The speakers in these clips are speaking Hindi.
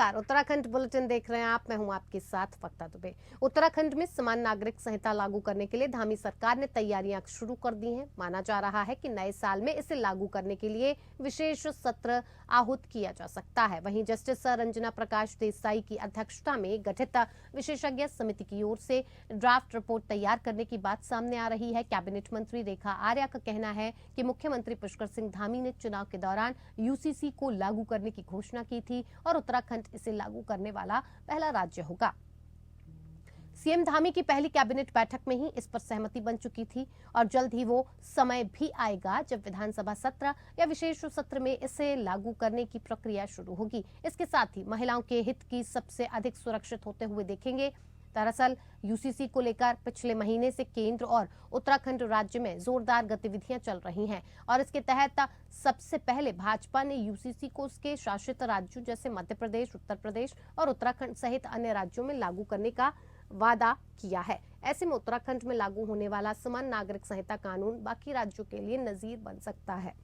नमस्कार, उत्तराखंड बुलेटिन देख रहे हैं आप। मैं हूं आपके साथ फक्ता दुबे। उत्तराखंड में समान नागरिक संहिता लागू करने के लिए धामी सरकार ने तैयारियां शुरू कर दी हैं। माना जा रहा है कि नए साल में इसे लागू करने के लिए विशेष सत्र आहूत किया जा सकता है। वहीं जस्टिस रंजना प्रकाश देसाई की अध्यक्षता में गठित विशेषज्ञ समिति की ओर से ड्राफ्ट रिपोर्ट तैयार करने की बात सामने आ रही है। कैबिनेट मंत्री रेखा आर्या का कहना है कि मुख्यमंत्री पुष्कर सिंह धामी ने चुनाव के दौरान यूसीसी को लागू करने की घोषणा की थी और उत्तराखंड इसे लागू करने वाला पहला राज्य होगा। सीएम धामी की पहली कैबिनेट बैठक में ही इस पर सहमति बन चुकी थी और जल्द ही वो समय भी आएगा जब विधानसभा सत्र या विशेष सत्र में इसे लागू करने की प्रक्रिया शुरू होगी। इसके साथ ही महिलाओं के हित की सबसे अधिक सुरक्षित होते हुए देखेंगे। दरअसल यूसीसी को लेकर पिछले महीने से केंद्र और उत्तराखंड राज्य में जोरदार गतिविधियां चल रही हैं और इसके तहत सबसे पहले भाजपा ने यूसीसी को उसके शासित राज्यों जैसे मध्य प्रदेश, उत्तर प्रदेश और उत्तराखंड सहित अन्य राज्यों में लागू करने का वादा किया है। ऐसे में उत्तराखंड में लागू होने वाला समान नागरिक संहिता कानून बाकी राज्यों के लिए नजीर बन सकता है।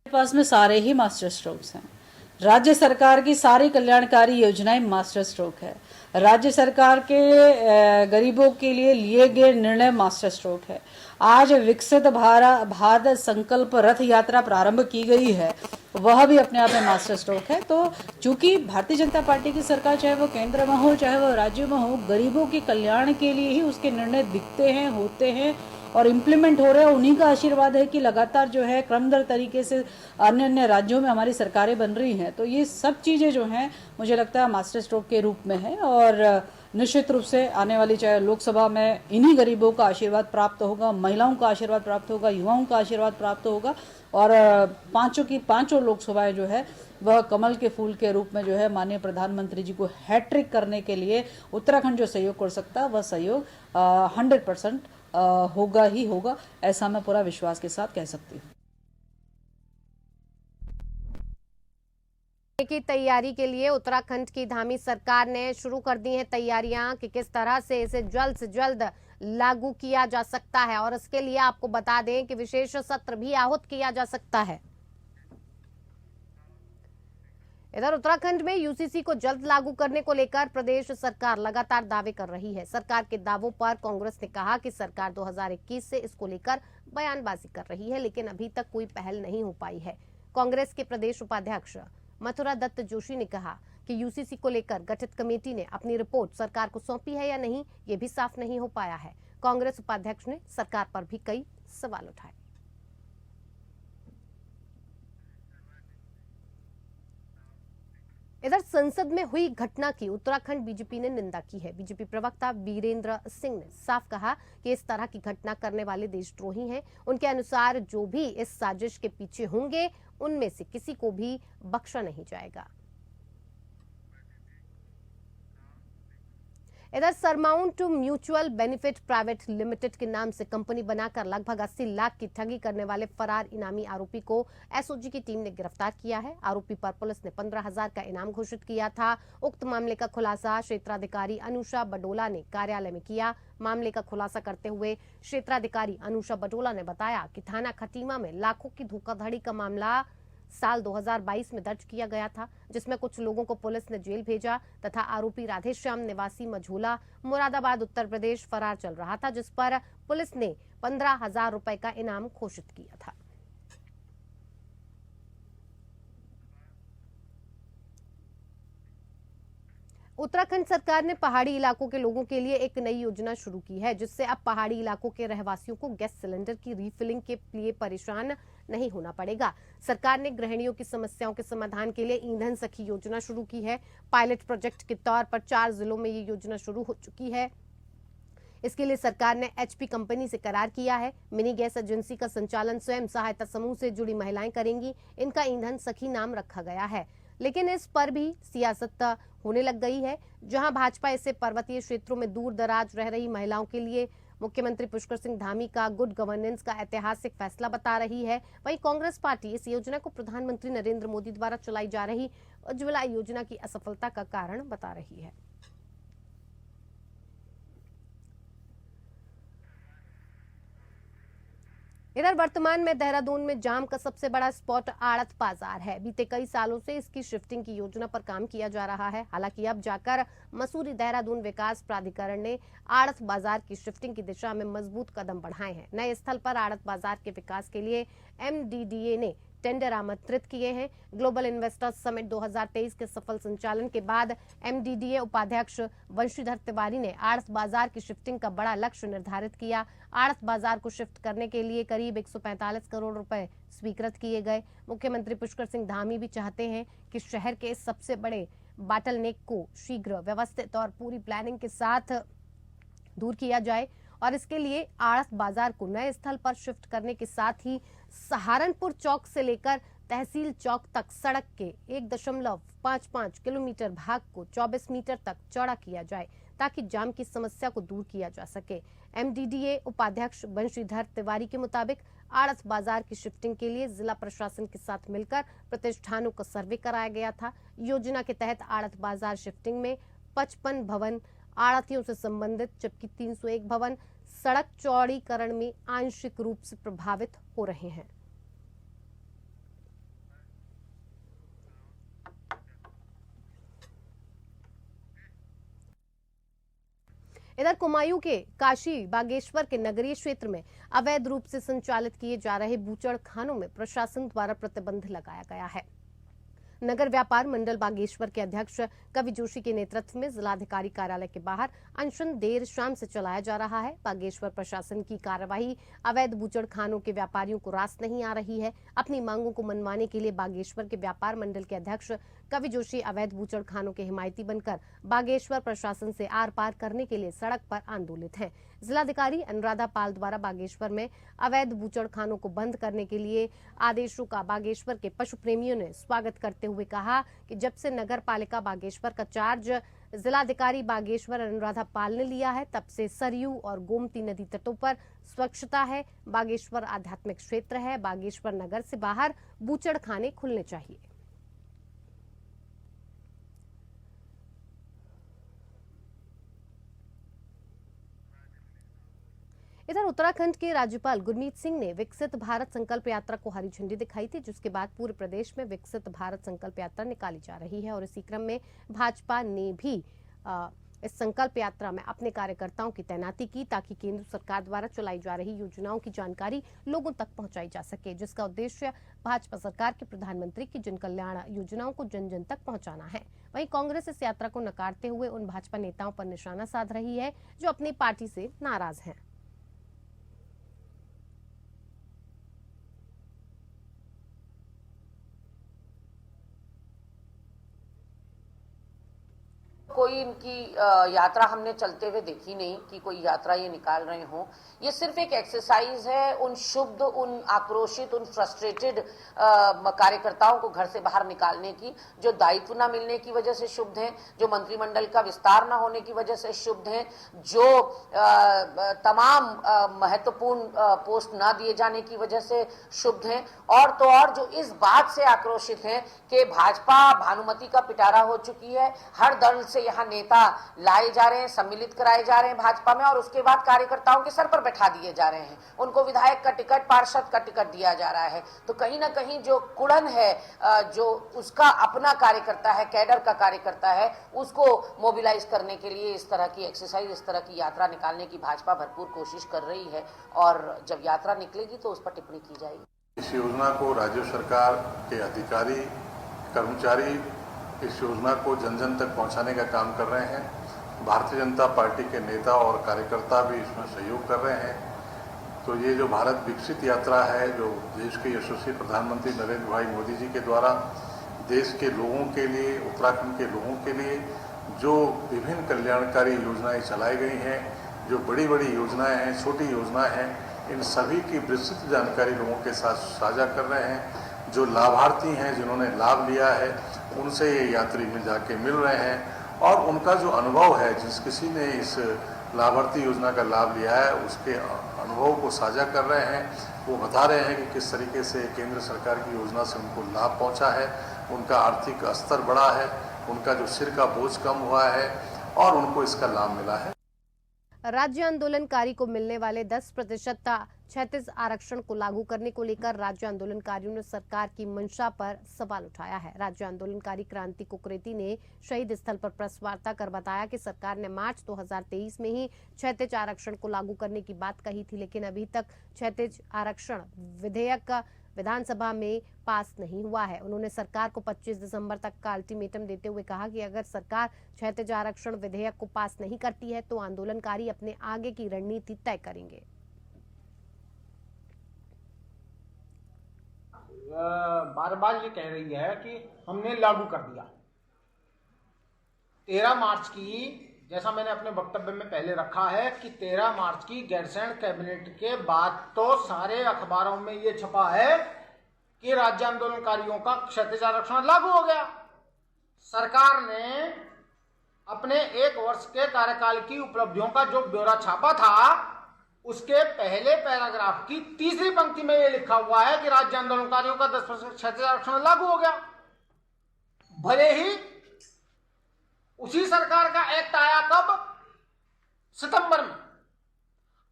पास में सारे ही मास्टर स्ट्रोक्स हैं। राज्य सरकार की सारी कल्याणकारी योजनाएं मास्टर स्ट्रोक है। राज्य सरकार के गरीबों के लिए गए निर्णय मास्टर स्ट्रोक है। आज विकसित भारत संकल्प रथ यात्रा प्रारंभ की गई है, वह भी अपने आप में मास्टर स्ट्रोक है। तो चूंकि भारतीय जनता पार्टी की सरकार चाहे वो केंद्र में हो चाहे वो राज्य में हो, गरीबों के कल्याण के लिए ही उसके निर्णय दिखते हैं, होते हैं और इम्प्लीमेंट हो रहे हैं। उन्हीं का आशीर्वाद है कि लगातार जो है क्रमदर तरीके से अन्य अन्य राज्यों में हमारी सरकारें बन रही हैं। तो ये सब चीज़ें जो हैं मुझे लगता है मास्टर स्ट्रोक के रूप में है और निश्चित रूप से आने वाली चाहे लोकसभा में इन्हीं गरीबों का आशीर्वाद प्राप्त होगा, महिलाओं का आशीर्वाद प्राप्त होगा, युवाओं का आशीर्वाद प्राप्त होगा और पांचों लोकसभाएं जो है वह कमल के फूल के रूप में जो है माननीय प्रधानमंत्री जी को हैट्रिक करने के लिए उत्तराखंड जो सहयोग कर सकता है वह सहयोग 100% होगा ही होगा, ऐसा मैं पूरा विश्वास के साथ कह सकती हूँ। की तैयारी के लिए उत्तराखंड की धामी सरकार ने शुरू कर दी हैं तैयारियां कि किस तरह से इसे जल्द से जल्द लागू किया जा सकता है और इसके लिए आपको बता दें कि विशेष सत्र भी आहूत किया जा सकता है। इधर उत्तराखंड में यूसीसी को जल्द लागू करने को लेकर प्रदेश सरकार लगातार दावे कर रही है। सरकार के दावों पर कांग्रेस ने कहा कि सरकार 2021 से इसको लेकर बयानबाजी कर रही है, लेकिन अभी तक कोई पहल नहीं हो पाई है। कांग्रेस के प्रदेश उपाध्यक्ष मथुरा दत्त जोशी ने कहा कि यूसीसी को लेकर गठित कमेटी ने अपनी रिपोर्ट सरकार को सौंपी है या नहीं, ये भी साफ नहीं हो पाया है। कांग्रेस उपाध्यक्ष ने सरकार पर भी कई सवाल उठाए। इधर संसद में हुई घटना की उत्तराखंड बीजेपी ने निंदा की है। बीजेपी प्रवक्ता वीरेंद्र सिंह ने साफ कहा कि इस तरह की घटना करने वाले देशद्रोही हैं। उनके अनुसार जो भी इस साजिश के पीछे होंगे उनमें से किसी को भी बख्शा नहीं जाएगा। इधर surmount mutual benefit private limited के नाम से कंपनी बनाकर लगभग 80 लाख की ठगी करने वाले फरार इनामी आरोपी को एसओजी की टीम ने गिरफ्तार किया है। आरोपी पर पुलिस ने 15,000 का इनाम घोषित किया था। उक्त मामले का खुलासा क्षेत्राधिकारी अनुषा बडोला ने कार्यालय में किया। मामले का खुलासा करते हुए क्षेत्राधिकारी अनुषा बडोला ने बताया कि थाना खटीमा में लाखों की धोखाधड़ी का मामला साल 2022 में दर्ज किया गया था, जिसमें कुछ लोगों को पुलिस ने जेल भेजा तथा आरोपी राधेश्याम निवासी मझोला मुरादाबाद उत्तर प्रदेश फरार चल रहा था, जिस पर पुलिस ने 15,000 रुपए का इनाम घोषित किया था। उत्तराखंड सरकार ने पहाड़ी इलाकों के लोगों के लिए एक नई योजना शुरू की है, जिससे अब पहाड़ी इलाकों के रहवासियों को गैस सिलेंडर की रिफिलिंग के लिए परेशान नहीं होना पड़ेगा। सरकार ने गृहिणियों की समस्याओं के समाधान के लिए ईंधन सखी योजना शुरू की है। पायलट प्रोजेक्ट के तौर पर 4 जिलों में ये योजना शुरू हो चुकी है। इसके लिए सरकार ने एचपी कंपनी से करार किया है। मिनी गैस एजेंसी का संचालन स्वयं सहायता समूह से जुड़ी महिलाएं करेंगी। इनका ईंधन सखी नाम रखा गया है, लेकिन इस पर भी सियासत होने लग गई है। जहां भाजपा इसे पर्वतीय क्षेत्रों में दूर दराज रह रही महिलाओं के लिए मुख्यमंत्री पुष्कर सिंह धामी का गुड गवर्नेंस का ऐतिहासिक फैसला बता रही है, वहीं कांग्रेस पार्टी इस योजना को प्रधानमंत्री नरेंद्र मोदी द्वारा चलाई जा रही उज्ज्वला योजना की असफलता का कारण बता रही है। इधर वर्तमान में देहरादून में जाम का सबसे बड़ा स्पॉट आड़त बाजार है। बीते कई सालों से इसकी शिफ्टिंग की योजना पर काम किया जा रहा है। हालांकि अब जाकर मसूरी देहरादून विकास प्राधिकरण ने आड़त बाजार की शिफ्टिंग की दिशा में मजबूत कदम बढ़ाए हैं। नए स्थल पर आड़त बाजार के विकास के लिए MDDA ने टेंडर आमंत्रित किए हैं। ग्लोबल इन्वेस्टर्स समिट 2023 के सफल संचालन के बाद MDDA उपाध्यक्ष वंशीधर तिवारी ने आड़त बाजार की शिफ्टिंग का बड़ा लक्ष्य निर्धारित किया। आड़त बाजार को शिफ्ट करने के लिए करीब 145 करोड़ रुपए स्वीकृत किए गए। मुख्यमंत्री पुष्कर सिंह धामी भी चाहते हैं कि शहर के इस सबसे बड़े बाटलनेक को शीघ्र व्यवस्थित और पूरी प्लानिंग के साथ दूर किया जाए और इसके लिए आड़त बाजार को नए स्थल पर शिफ्ट करने के साथ ही सहारनपुर चौक से लेकर तहसील चौक तक सड़क के 1.55 किलोमीटर भाग को 24 मीटर तक चौड़ा किया जाए ताकि जाम की समस्या को दूर किया जा सके। MDDA उपाध्यक्ष वंशीधर तिवारी के मुताबिक आड़त बाजार की शिफ्टिंग के लिए जिला प्रशासन के साथ मिलकर प्रतिष्ठानों का सर्वे कराया गया था। योजना के तहत आड़त बाजार शिफ्टिंग में 55 भवन आड़तियों से संबंधित, जबकि 301 भवन सड़क चौड़ीकरण में आंशिक रूप से प्रभावित हो रहे हैं। इधर कुमायूं के काशी बागेश्वर के नगरीय क्षेत्र में अवैध रूप से संचालित किए जा रहे बूचड़ खानों में प्रशासन द्वारा प्रतिबंध लगाया गया है। नगर व्यापार मंडल बागेश्वर के अध्यक्ष कवि जोशी के नेतृत्व में जिलाधिकारी कार्यालय के बाहर अनशन देर शाम से चलाया जा रहा है। बागेश्वर प्रशासन की कार्रवाई अवैध बूचड़ खानों के व्यापारियों को रास नहीं आ रही है। अपनी मांगों को मनवाने के लिए बागेश्वर के व्यापार मंडल के अध्यक्ष कवि जोशी अवैध बूचड़ खानों के हिमायती बनकर बागेश्वर प्रशासन से आर पार करने के लिए सड़क पर आंदोलित हैं। जिलाधिकारी अनुराधा पाल द्वारा बागेश्वर में अवैध बूचड़ खानों को बंद करने के लिए आदेशों का बागेश्वर के पशु प्रेमियों ने स्वागत करते हुए कहा कि जब से नगर पालिका बागेश्वर का चार्ज जिलाधिकारी बागेश्वर अनुराधा पाल ने लिया है, तब से सरयू और गोमती नदी तटों पर स्वच्छता है। बागेश्वर आध्यात्मिक क्षेत्र है। बागेश्वर नगर से बाहर बूचड़ खाने खुलने चाहिए। इधर उत्तराखंड के राज्यपाल गुरमीत सिंह ने विकसित भारत संकल्प यात्रा को हरी झंडी दिखाई थी, जिसके बाद पूरे प्रदेश में विकसित भारत संकल्प यात्रा निकाली जा रही है और इसी क्रम में भाजपा ने भी इस संकल्प यात्रा में अपने कार्यकर्ताओं की तैनाती की ताकि केंद्र सरकार द्वारा चलाई जा रही योजनाओं की जानकारी लोगों तक पहुंचाई जा सके, जिसका उद्देश्य भाजपा सरकार के प्रधानमंत्री की जन कल्याण योजनाओं को जन जन तक पहुंचाना है। वहीं कांग्रेस इस यात्रा को नकारते हुए उन भाजपा नेताओं पर निशाना साध रही है जो अपनी पार्टी से नाराज हैं। कोई इनकी यात्रा हमने चलते हुए देखी नहीं कि कोई यात्रा ये निकाल रहे हों। ये सिर्फ एक एक्सरसाइज है उन शुद्ध, उन आक्रोशित, उन फ्रस्ट्रेटेड कार्यकर्ताओं को घर से बाहर निकालने की, जो दायित्व न मिलने की वजह से शुभ हैं, जो मंत्रिमंडल का विस्तार न होने की वजह से शुभ हैं, जो तमाम महत्वपूर्ण पोस्ट न दिए जाने की वजह से शुभ हैं, और तो और जो इस बात से आक्रोशित हैं कि भाजपा भानुमति का पिटारा हो चुकी है। हर दल से यहाँ नेता लाए जा रहे हैं, सम्मिलित कराए जा रहे हैं भाजपा में, और उसके बाद कार्यकर्ताओं के सर पर बैठा दिए जा रहे हैं। उनको विधायक का टिकट, पार्षद का टिकट दिया जा रहा है। तो कहीं ना कहीं जो कुड़न है, जो उसका अपना कार्यकर्ता है, कैडर का कार्यकर्ता है, उसको मोबिलाइज करने के लिए इस तरह की एक्सरसाइज, इस तरह की यात्रा निकालने की भाजपा भरपूर कोशिश कर रही है। और जब यात्रा निकलेगी तो उस पर टिप्पणी की जाएगी। इस योजना को राज्य सरकार के अधिकारी, कर्मचारी इस योजना को जन जन तक पहुंचाने का काम कर रहे हैं। भारतीय जनता पार्टी के नेता और कार्यकर्ता भी इसमें सहयोग कर रहे हैं। तो ये जो भारत विकसित यात्रा है, जो देश के यशस्वी प्रधानमंत्री नरेंद्र भाई मोदी जी के द्वारा देश के लोगों के लिए, उत्तराखंड के लोगों के लिए जो विभिन्न कल्याणकारी योजनाएं चलाई गई हैं, जो बड़ी बड़ी योजनाएं हैं, छोटी योजनाएं हैं, इन सभी की विस्तृत जानकारी लोगों के साथ साझा कर रहे हैं। जो लाभार्थी हैं, जिन्होंने लाभ लिया है, उनसे ये यात्री में जाके मिल रहे हैं और उनका जो अनुभव है, जिस किसी ने इस लाभार्थी योजना का लाभ लिया है, उसके अनुभव को साझा कर रहे हैं। वो बता रहे हैं कि किस तरीके से केंद्र सरकार की योजना से उनको लाभ पहुंचा है, उनका आर्थिक स्तर बढ़ा है, उनका जो सिर का बोझ कम हुआ है और उनको इसका लाभ मिला है। राज्य आंदोलनकारी को मिलने वाले 10% क्षैतिज आरक्षण को लागू करने को लेकर राज्य आंदोलनकारियों ने सरकार की मंशा पर सवाल उठाया है। राज्य आंदोलनकारी क्रांति कुकरेती ने शहीद स्थल पर प्रेस वार्ता कर बताया कि सरकार ने मार्च 2023 में ही क्षैतिज आरक्षण को लागू करने की बात कही थी, लेकिन अभी तक क्षैतिज आरक्षण विधेयक विधानसभा में पास नहीं हुआ है। उन्होंने सरकार को 25 दिसंबर तक का अल्टीमेटम देते हुए कहा कि अगर सरकार क्षैतिज आरक्षण विधेयक को पास नहीं करती है तो आंदोलनकारी अपने आगे की रणनीति तय करेंगे। बार बार ये कह रही है कि हमने लागू कर दिया। 13 मार्च की, जैसा मैंने अपने वक्तव्य में पहले रखा है कि 13 मार्च की गैरसैंण कैबिनेट के बाद तो सारे अखबारों में ये छपा है कि राज्य आंदोलनकारियों का क्षैतिज आरक्षण लागू हो गया। सरकार ने अपने 1 वर्ष के कार्यकाल की उपलब्धियों का जो ब्यौरा छापा था, उसके पहले पैराग्राफ की तीसरी पंक्ति में ये लिखा हुआ है कि राज्य आंदोलनकारियों का 10% क्षैतिज आरक्षण लागू हो गया। भले ही उसी सरकार का एक्ट आया कब? सितंबर में।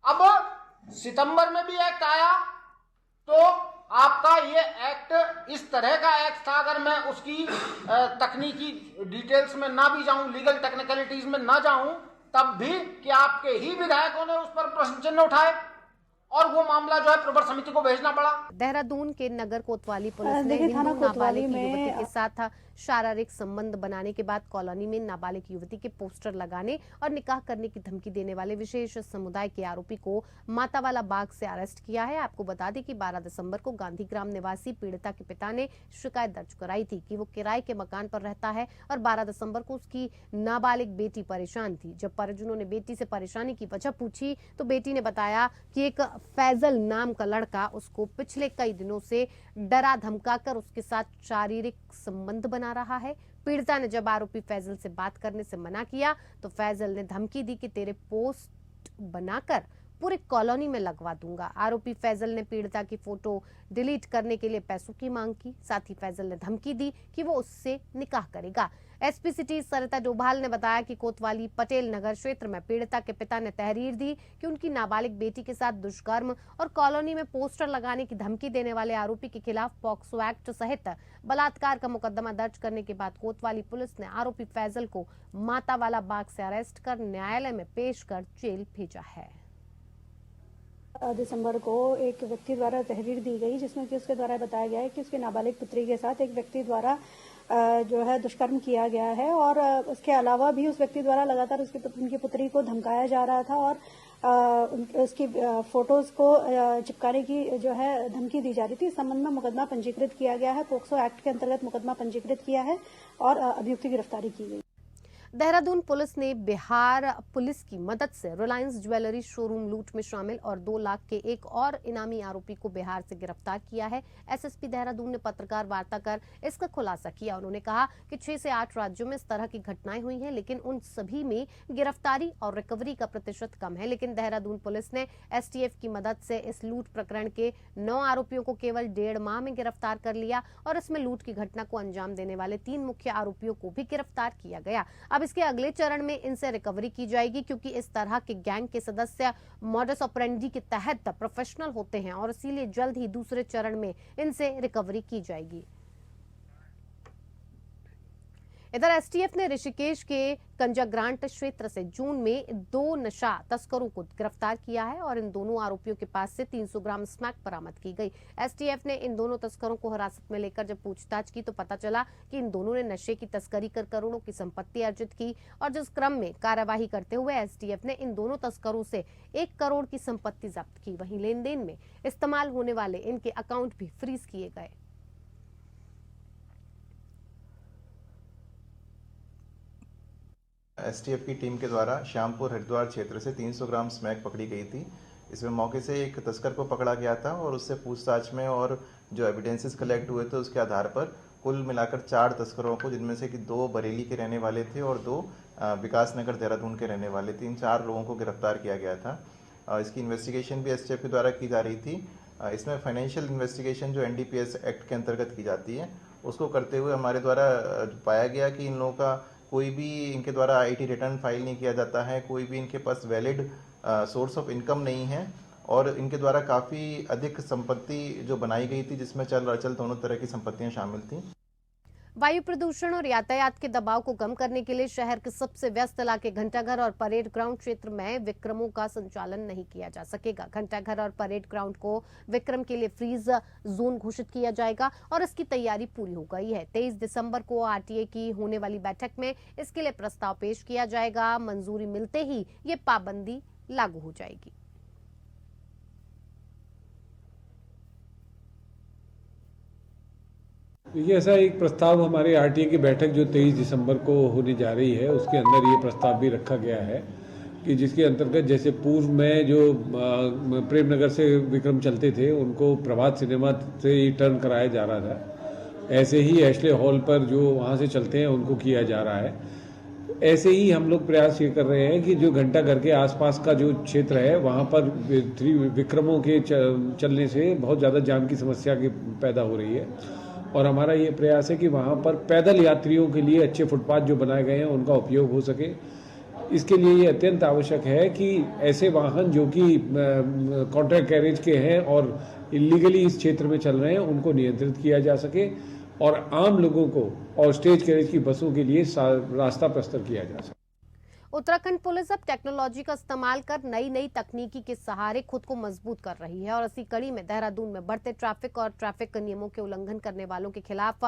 अब सितंबर में भी एक्ट आया तो आपका ये एक्ट इस तरह का एक्ट था, अगर मैं उसकी तकनीकी डिटेल्स में ना भी जाऊं, लीगल टेक्निकलिटीज में ना जाऊं, तब भी कि आपके ही विधायकों ने उस पर प्रश्न चिन्ह उठाए और वो मामला जो है प्रवर समिति को भेजना पड़ा। देहरादून के नगर कोतवाली पुलिस ने हिंदू नाबालिग युवती के साथ शारीरिक संबंध बनाने के बाद कॉलोनी में नाबालिग युवती के पोस्टर लगाने और निकाह करने की धमकी देने वाले विशेष समुदाय के आरोपी को मातावाला बाग से अरेस्ट किया है। आपको बता दें कि 12 दिसंबर को गांधीग्राम निवासी पीड़िता के पिता ने शिकायत दर्ज कराई थी कि वो किराए के मकान पर रहता है और 12 दिसंबर को उसकी नाबालिग बेटी परेशान थी। जब परिजनों ने बेटी से परेशानी की वजह पूछी तो बेटी ने बताया कि एक फैजल नाम का लड़का उसको पिछले कई दिनों से डरा धमकाकर उसके साथ शारीरिक संबंध बना रहा है। पीड़िता ने जब आरोपी फैजल से बात करने से मना किया तो फैजल ने धमकी दी कि तेरे पोस्ट बनाकर पूरे कॉलोनी में लगवा दूंगा। आरोपी फैजल ने पीड़िता की फोटो डिलीट करने के लिए पैसों की मांग की। साथ ही फैजल ने धमकी दी कि वो उससे निकाह करेगा। एसपी सिटी सरिता डोभाल ने बताया कि कोतवाली पटेल नगर क्षेत्र में पीड़िता के पिता ने तहरीर दी कि उनकी नाबालिग बेटी के साथ दुष्कर्म और कॉलोनी में पोस्टर लगाने की धमकी देने वाले आरोपी के खिलाफ पॉक्सो एक्ट सहित बलात्कार का मुकदमा दर्ज करने के बाद कोतवाली पुलिस ने आरोपी फैजल को मातावाला बाग से अरेस्ट कर न्यायालय में पेश कर जेल भेजा है। दिसंबर को एक व्यक्ति द्वारा तहरीर दी गई जिसमें कि उसके द्वारा बताया गया है कि उसकी नाबालिग पुत्री के साथ एक व्यक्ति द्वारा जो है दुष्कर्म किया गया है और उसके अलावा भी उस व्यक्ति द्वारा लगातार उनकी पुत्री को धमकाया जा रहा था और उसकी फोटोज को चिपकाने की जो है धमकी दी जा रही थी। इस संबंध में मुकदमा पंजीकृत किया गया है। पॉक्सो एक्ट के अंतर्गत मुकदमा पंजीकृत किया है और अभियुक्त की गिरफ्तारी की गई। देहरादून पुलिस ने बिहार पुलिस की मदद से रिलायंस ज्वेलरी शोरूम लूट में शामिल और 2 लाख के एक और इनामी आरोपी को बिहार से गिरफ्तार किया है। एसएसपी देहरादून ने पत्रकार वार्ता कर इसका खुलासा किया। उन्होंने कहा कि 6 से 8 राज्यों में इस तरह की घटनाएं हुई हैं, लेकिन उन सभी में गिरफ्तारी और रिकवरी का प्रतिशत कम है। लेकिन देहरादून पुलिस ने एसटीएफ की मदद से इस लूट प्रकरण के 9 आरोपियों को केवल 1.5 माह में गिरफ्तार कर लिया और इसमें लूट की घटना को अंजाम देने वाले 3 मुख्य आरोपियों को भी गिरफ्तार किया गया। अब इसके अगले चरण में इनसे रिकवरी की जाएगी, क्योंकि इस तरह के गैंग के सदस्य मॉडस ऑपरेंडी के तहत प्रोफेशनल होते हैं और इसीलिए जल्द ही दूसरे चरण में इनसे रिकवरी की जाएगी। इधर एसटीएफ ने ऋषिकेश के कंजाग्रांट क्षेत्र से जून में 2 नशा तस्करों को गिरफ्तार किया है और इन दोनों आरोपियों के पास से 300 ग्राम स्मैक बरामद की गई। एसटीएफ ने इन दोनों तस्करों को हिरासत में लेकर जब पूछताछ की तो पता चला कि इन दोनों ने नशे की तस्करी कर करोड़ों की संपत्ति अर्जित की और जिस क्रम में कार्यवाही करते हुए एसटीएफ ने इन दोनों तस्करों से 1 करोड़ की संपत्ति जब्त की। वहीं लेन देन में इस्तेमाल होने वाले इनके अकाउंट भी फ्रीज किए गए। एसटीएफ की टीम के द्वारा श्यामपुर हरिद्वार क्षेत्र से 300 ग्राम स्मैक पकड़ी गई थी। इसमें मौके से एक तस्कर को पकड़ा गया था और उससे पूछताछ में और जो एविडेंसेस कलेक्ट हुए थे उसके आधार पर कुल मिलाकर 4 तस्करों को, जिनमें से कि 2 बरेली के रहने वाले थे और 2 विकास नगर देहरादून के रहने वाले थे, इन 4 लोगों को गिरफ्तार किया गया था। इसकी इन्वेस्टिगेशन भी एसटीएफ के द्वारा की जा रही थी। इसमें फाइनेंशियल इन्वेस्टिगेशन जो एनडीपीएस एक्ट के अंतर्गत की जाती है उसको करते हुए हमारे द्वारा पाया गया कि इन लोगों का कोई भी इनके द्वारा आईटी रिटर्न फाइल नहीं किया जाता है, कोई भी इनके पास वैलिड सोर्स ऑफ इनकम नहीं है और इनके द्वारा काफ़ी अधिक संपत्ति जो बनाई गई थी जिसमें चल अचल दोनों तरह की संपत्तियां शामिल थी। वायु प्रदूषण और यातायात के दबाव को कम करने के लिए शहर के सबसे व्यस्त इलाके घंटाघर और परेड ग्राउंड क्षेत्र में विक्रमों का संचालन नहीं किया जा सकेगा। घंटाघर और परेड ग्राउंड को विक्रम के लिए फ्रीज जोन घोषित किया जाएगा और इसकी तैयारी पूरी हो गई है। 23 दिसंबर को आरटीए की होने वाली बैठक में इसके लिए प्रस्ताव पेश किया जाएगा। मंजूरी मिलते ही ये पाबंदी लागू हो जाएगी। देखिए, ऐसा एक प्रस्ताव हमारे आरटीए की बैठक जो 23 दिसंबर को होने जा रही है उसके अंदर ये प्रस्ताव भी रखा गया है कि जिसके अंतर्गत जैसे पूर्व में जो प्रेमनगर से विक्रम चलते थे उनको प्रभात सिनेमा से ही टर्न कराया जा रहा था, ऐसे ही एशले हॉल पर जो वहाँ से चलते हैं उनको किया जा रहा है। ऐसे ही हम लोग प्रयास ये कर रहे हैं कि जो घंटाघर के आसपास का जो क्षेत्र है वहाँ पर विक्रमों के चलने से बहुत ज़्यादा जाम की समस्या की पैदा हो रही है और हमारा ये प्रयास है कि वहाँ पर पैदल यात्रियों के लिए अच्छे फुटपाथ जो बनाए गए हैं उनका उपयोग हो सके। इसके लिए ये अत्यंत आवश्यक है कि ऐसे वाहन जो कि कॉन्ट्रैक्ट कैरेज के हैं और इलीगली इस क्षेत्र में चल रहे हैं उनको नियंत्रित किया जा सके और आम लोगों को और स्टेज कैरेज की बसों के लिए रास्ता प्रशस्त किया जा सके। उत्तराखंड पुलिस अब टेक्नोलॉजी का इस्तेमाल कर नई तकनीकी के सहारे खुद को मजबूत कर रही है और इसी कड़ी में देहरादून में बढ़ते ट्रैफिक और ट्रैफिक नियमों के उल्लंघन करने वालों के खिलाफ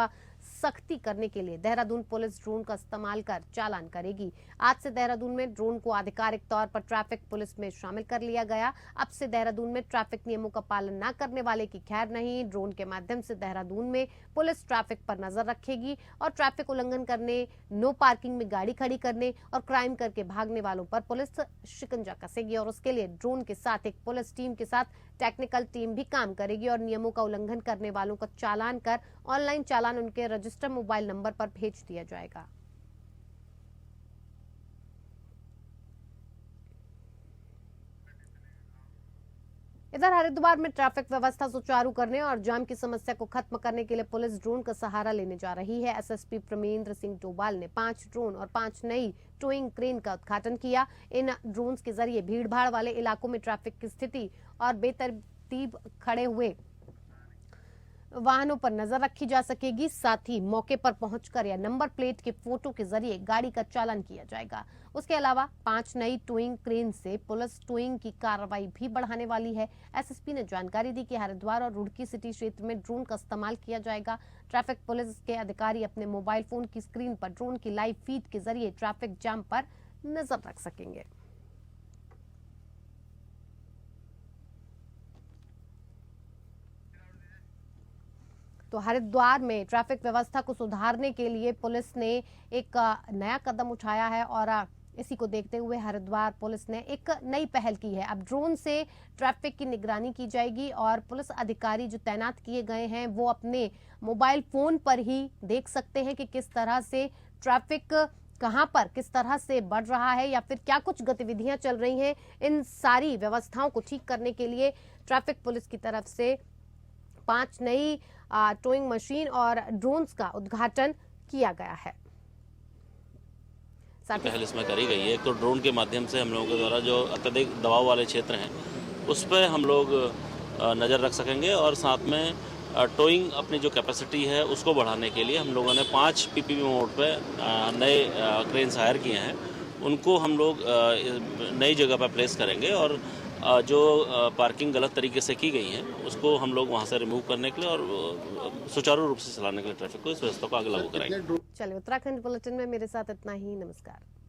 सख्ती करने के लिए देहरादून पुलिस ड्रोन का इस्तेमाल कर चालान करेगी। आज से देहरादून में ड्रोन को आधिकारिक तौर पर ट्रैफिक पुलिस में शामिल कर लिया गया। अब से देहरादून में ट्रैफिक नियमों का पालन न करने वाले की खैर नहीं। ड्रोन के माध्यम से देहरादून में पुलिस ट्रैफिक पर नजर रखेगी और ट्रैफिक उल्लंघन करने, नो पार्किंग में गाड़ी खड़ी करने और क्राइम करके भागने वालों पर पुलिस शिकंजा कसेगी और उसके लिए ड्रोन के साथ एक पुलिस टीम के साथ टेक्निकल टीम भी काम करेगी और नियमों का उल्लंघन करने वालों का चालान कर ऑनलाइन चालान उनके रजिस्टर मोबाइल नंबर पर भेज दिया जाएगा। इधर हरिद्वार में ट्रैफिक व्यवस्था सुचारू करने और जाम की समस्या को खत्म करने के लिए पुलिस ड्रोन का सहारा लेने जा रही है। एसएसपी प्रमेंद्र सिंह डोभाल ने 5 ड्रोन और 5 नई टोइंग क्रेन का उद्घाटन किया। इन ड्रोन्स के जरिए भीड़भाड़ वाले इलाकों में ट्रैफिक की स्थिति और बेतरतीब खड़े हुए वाहनों पर नजर रखी जा सकेगी। साथ ही मौके पर पहुंचकर या नंबर प्लेट के फोटो के जरिए गाड़ी का चालान किया जाएगा। उसके अलावा 5 नई टोइंग क्रेन से पुलिस टोइंग की कार्रवाई भी बढ़ाने वाली है। एसएसपी ने जानकारी दी कि हरिद्वार और रुड़की सिटी क्षेत्र में ड्रोन का इस्तेमाल किया जाएगा। ट्रैफिक पुलिस के अधिकारी अपने मोबाइल फोन की स्क्रीन पर ड्रोन की लाइव फीड के जरिए ट्रैफिक जाम पर नजर रख सकेंगे। तो हरिद्वार में ट्रैफिक व्यवस्था को सुधारने के लिए पुलिस ने एक नया कदम उठाया है और इसी को देखते हुए हरिद्वार पुलिस ने एक नई पहल की है। अब ड्रोन से ट्रैफिक की निगरानी की जाएगी और पुलिस अधिकारी जो तैनात किए गए हैं वो अपने मोबाइल फोन पर ही देख सकते हैं कि किस तरह से ट्रैफिक कहां पर किस तरह से बढ़ रहा है या फिर क्या कुछ गतिविधियां चल रही हैं। इन सारी व्यवस्थाओं को ठीक करने के लिए ट्रैफिक पुलिस की तरफ से 5 नई टोइंग मशीन और ड्रोन्स का उद्घाटन किया गया है। पहल इसमें करी गई है। एक तो ड्रोन के माध्यम से हम लोगों के द्वारा जो अत्यधिक दबाव वाले क्षेत्र हैं उस पर हम लोग नज़र रख सकेंगे और साथ में टोइंग अपनी जो कैपेसिटी है उसको बढ़ाने के लिए हम लोगों ने 5 पीपीवी मोड पे नए क्रेन्स हायर किए हैं। उनको हम लोग नई जगह पर प्लेस करेंगे और जो पार्किंग गलत तरीके से की गई है उसको हम लोग वहां से रिमूव करने के लिए और सुचारू रूप से चलाने के लिए ट्रैफिक को इस व्यवस्था को आगे लागू कराएंगे। चलिए, उत्तराखंड बुलेटिन में मेरे साथ इतना ही। नमस्कार।